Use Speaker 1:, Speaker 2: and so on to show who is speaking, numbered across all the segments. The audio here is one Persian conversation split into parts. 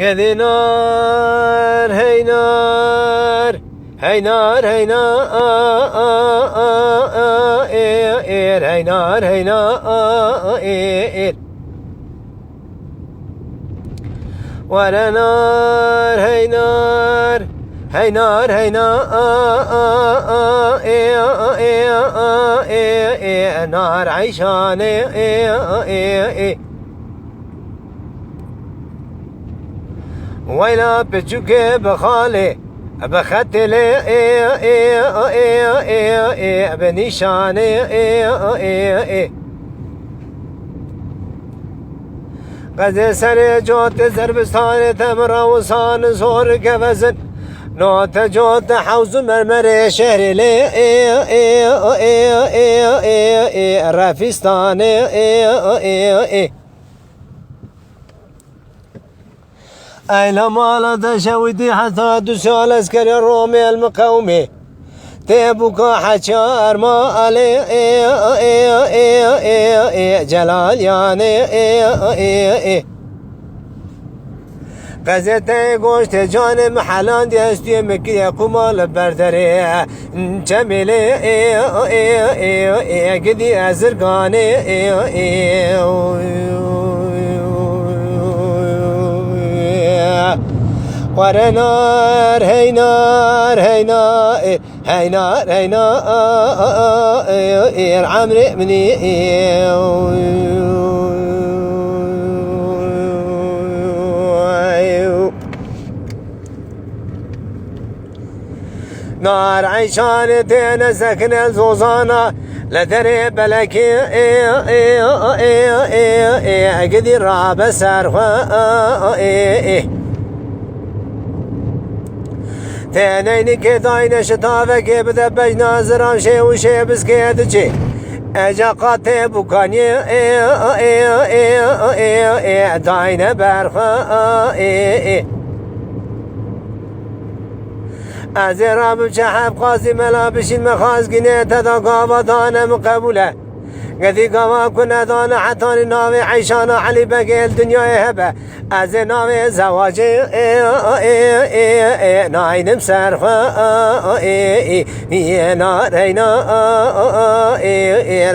Speaker 1: قدي نار هي نار هي نار هي نار هي نار هي نار ولا نار هي نار هي نار هي نار نار عيشان ويلا بتشوك بخالي بختلي بنيشاني قد سر جوت زربستان تمر وصان زور كفزن نوت جوت حوز مرمر شهر لي رافستان أيلا مالا تشويدي حتى دسال اسكري الرومي المقومي تبوكا حشار ما علي جلال يعني قزته گوشت جان محلان دیستی مکی کمال برداری جمیلی گدی ازرگانی ورنار هی نار هی نار هی نار هی نار عمري مني نار عيشان تين سكن الزوزانة لدري بلكي قدي راب سرخوا تنين كداين شتافك بدبج نازران شي وشي بسكيتشي اجا قاتي بوكاني داين برخوا ازرام بشحب قاسي ملابشين مخاز قنية تدا قاوة دانا مقبولة قدي قاوة كنا دانا حتاني ناوي عيشانا علي بقي الدنيا هبة از ناوي زواجي ناين مسرخوا نار نار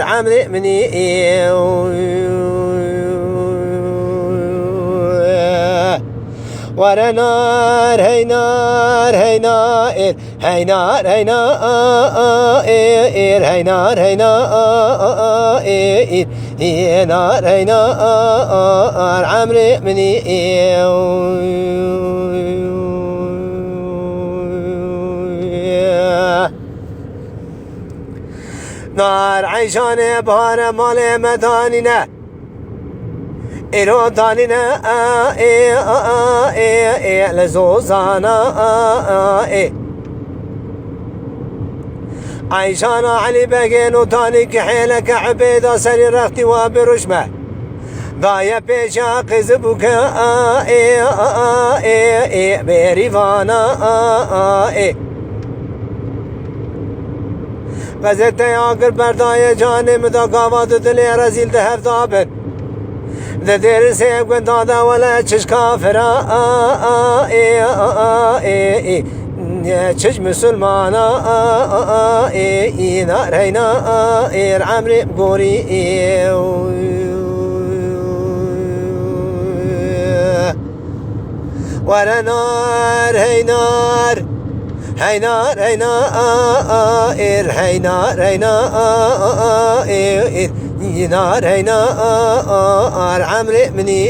Speaker 1: عمري مني ورا نار هي نار هي نار هي نار هي نار هي نار هي نار هي نار هي نار عمري مني نار عيشان بهار مال مدانينا إيرو دانينا لزوزانا عيشانا علي بقين وتاني كحيلك عبيدة سري رختي وبرشمة ضايا بيشا قزبك بيريفانا قزت ياقر بردايا جاني مدا قاوات دلي رزيل دهف دابن ذا دير سيب قد دادا ولا تشش كافرا تشش مسلمانا نار هي نار عمري بقوري ورا نار هي نار هي نار هي نار هي نار هي نار نار هي نار عمري مني